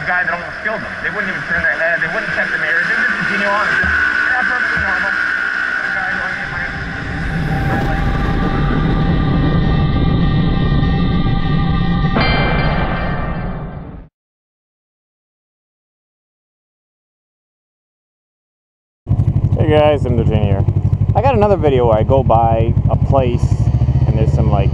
guy that almost killed them. They wouldn't even turn their head. They wouldn't check the mirrors. They would just continue on. And just, yeah, perfectly normal. The guy going in my... Hey guys, I'm Dutane here. I got another video where I go by a place and there's some like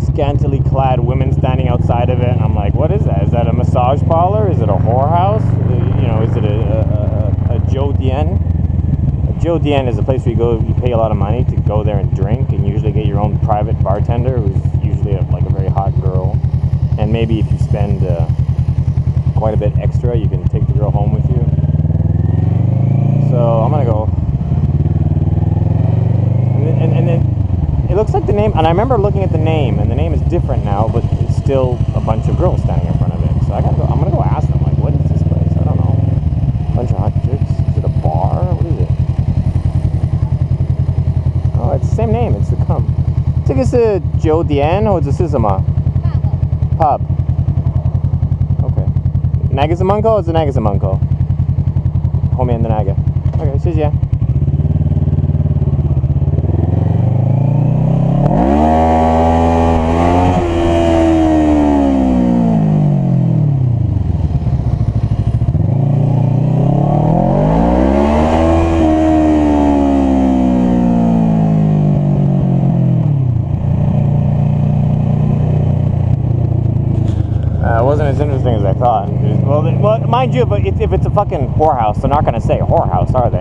scantily clad women standing outside of it, and I'm like, what is that? Is that a massage parlor? Is it a whorehouse? You know, is it a Joe Dien? A Joe Dien is a place where you go, you pay a lot of money to go there and drink, and usually get your own private bartender, who's usually like a very hot girl. And maybe if you spend quite a bit extra, you can take the girl home with you. So I'm gonna go, and then it looks like the name, and I remember looking at the name, and the name is different now, but it's still a bunch of girls standing in front of it. So I'm gonna go ask them, like, what is this place? I don't know. A bunch of hot chicks? Is it a bar? What is it? Oh, it's the same name. It's the这个是酒店或者是什么 pub. Okay. 哪个是门口？是哪个是门口？后面的那个。OK， 谢谢。It wasn't as interesting as I thought. Well, mind you, but if it's a fucking whorehouse, they're not going to say whorehouse, are they?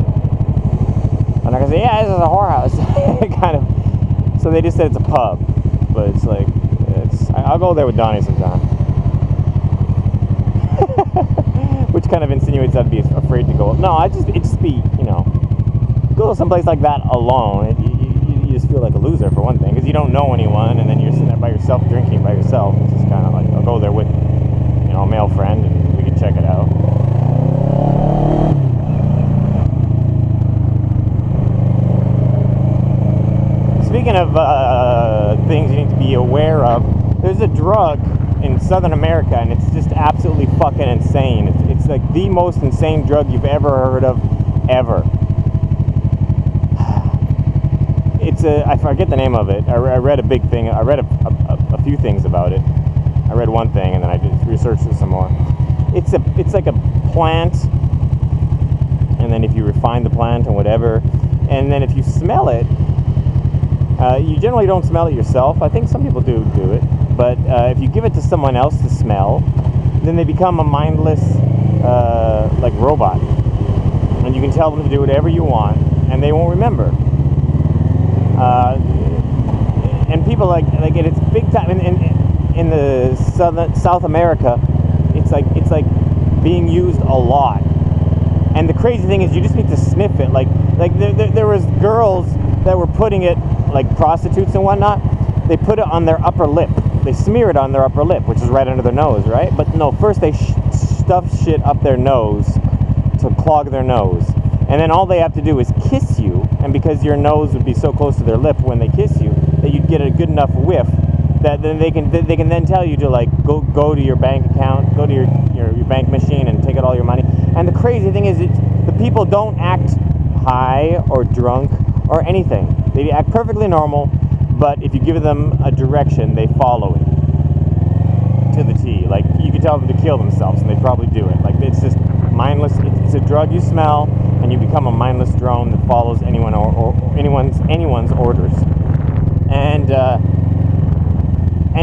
They're not going to say, yeah, this is a whorehouse. Kind of. So they just said it's a pub. But it's like, I'll go there with Donnie sometime. Which kind of insinuates I'd be afraid to go. No, it'd just be, you know, go to someplace like that alone. You just feel like a loser, for one thing, because you don't know anyone, and then you're sitting there by yourself, drinking by yourself. It's just kind of like, I'll go there with, you know, a male friend, and we can check it out. Speaking of things you need to be aware of, there's a drug in Southern America, and it's just absolutely fucking insane. It's like the most insane drug you've ever heard of, ever. I forget the name of it. I read a big thing. I read a few things about it. I read one thing, and then I just researched it some more. It's like a plant, and then if you refine the plant and whatever, and then if you smell it, you generally don't smell it yourself. I think some people do it, but if you give it to someone else to smell, then they become a mindless like robot, and you can tell them to do whatever you want, and they won't remember. And people like it. It's big time in the South America. It's like being used a lot. And the crazy thing is, you just need to sniff it. Like there was girls that were putting it, like prostitutes and whatnot. They put it on their upper lip. They smear it on their upper lip, which is right under their nose, right? But no, first they stuff shit up their nose to clog their nose. And then all they have to do is kiss you, and because your nose would be so close to their lip when they kiss you, that you'd get a good enough whiff that then they can then tell you to like go to your bank account, go to your bank machine and take out all your money. And the crazy thing is, the people don't act high or drunk or anything. They act perfectly normal, but if you give them a direction, they follow it to the T. Like, you could tell them to kill themselves, and they'd probably do it. Like, it's just mindless. It's a drug you smell, and you become a mindless drone that follows anyone or anyone's orders. And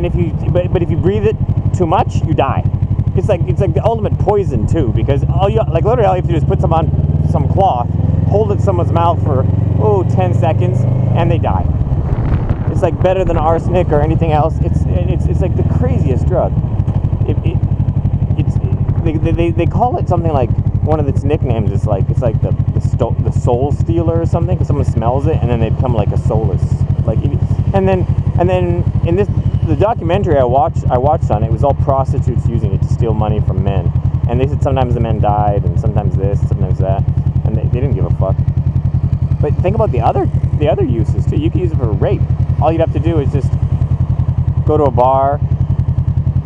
if you breathe it too much, you die. It's like the ultimate poison too, because literally all you have to do is put some on some cloth, hold it in someone's mouth for 10 seconds, and they die. It's like better than arsenic or anything else. It's like the craziest drug. They call it something like, one of its nicknames is like, it's like the soul stealer or something, because someone smells it and then they become like a soulless. Like, and then in the documentary I watched on it was all prostitutes using it to steal money from men, and they said sometimes the men died and sometimes this, sometimes that, and they didn't give a fuck. But think about the other uses too. You can use it for rape. All you'd have to do is just go to a bar,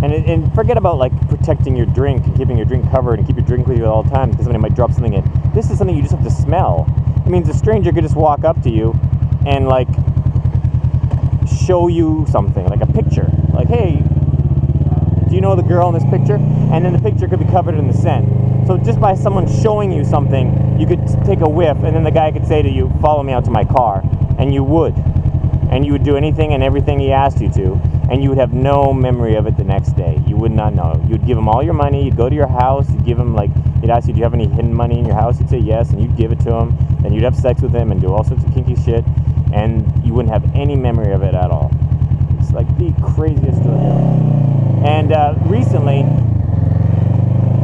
And forget about like protecting your drink and keeping your drink covered and keep your drink with you at all times because somebody might drop something in. This is something you just have to smell. It means a stranger could just walk up to you and like show you something, like a picture. Like, hey, do you know the girl in this picture? And then the picture could be covered in the scent. So just by someone showing you something, you could take a whiff, and then the guy could say to you, follow me out to my car. And you would. And you would do anything and everything he asked you to. And you would have no memory of it the next day. You would not know. You'd give him all your money. You'd go to your house. You'd give him, like, he'd ask you, do you have any hidden money in your house? You'd say yes, and you'd give it to him. Then you'd have sex with him and do all sorts of kinky shit. And you wouldn't have any memory of it at all. It's like the craziest story ever. And recently,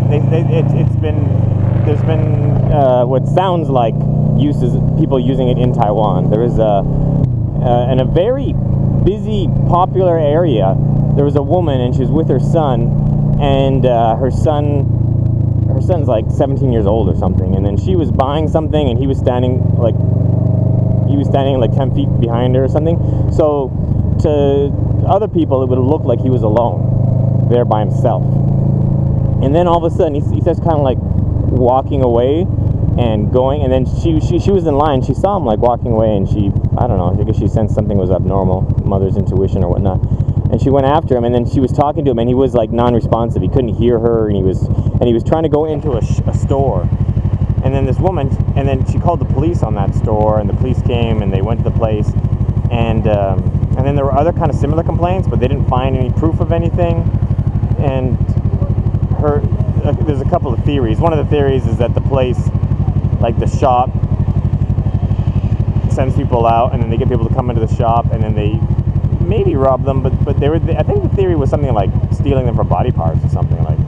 there's been what sounds like people using it in Taiwan. There is in a very busy, popular area, there was a woman, and she was with her son, and her son's like 17 years old or something, and then she was buying something, and he was standing like 10 feet behind her or something. So to other people, it would look like he was alone there by himself. And then all of a sudden he starts kind of like walking away and going, and then she was in line. She saw him like walking away, and I don't know, I guess she sensed something was abnormal, mother's intuition or whatnot, and she went after him, and then she was talking to him, and he was like non-responsive. He couldn't hear her, and he was trying to go into a store. And then this woman, and then she called the police on that store, and the police came, and they went to the place, and then there were other kind of similar complaints, but they didn't find any proof of anything. And there's a couple of theories. One of the theories is that the place, like the shop, sends people out, and then they get people to come into the shop, and then they maybe rob them, but I think the theory was something like stealing them for body parts or something, like,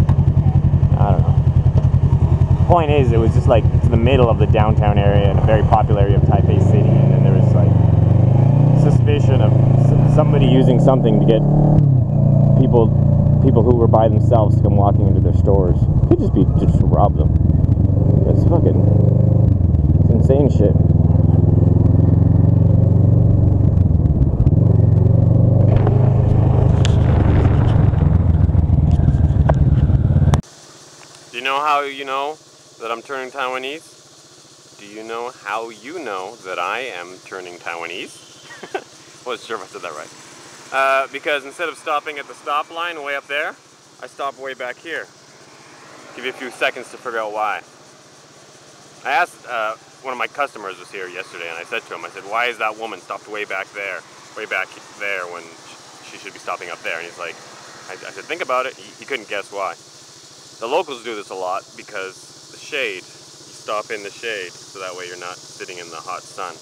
I don't know. Point is, it was just like to the middle of the downtown area in a very popular area of Taipei City, and then there was like suspicion of somebody using something to get people who were by themselves to come walking into their stores. Could just be just to rob them. It's insane shit. Do you know how you know that I'm turning Taiwanese? Do you know how you know that I am turning Taiwanese? Wasn't sure if I said that right. Because instead of stopping at the stop line way up there, I stop way back here. Give you a few seconds to figure out why. I asked, one of my customers was here yesterday, and I said to him, I said, why is that woman stopped way back there when she should be stopping up there? And he's like, I said, think about it. He couldn't guess why. The locals do this a lot because the shade, you stop in the shade, so that way you're not sitting in the hot sun.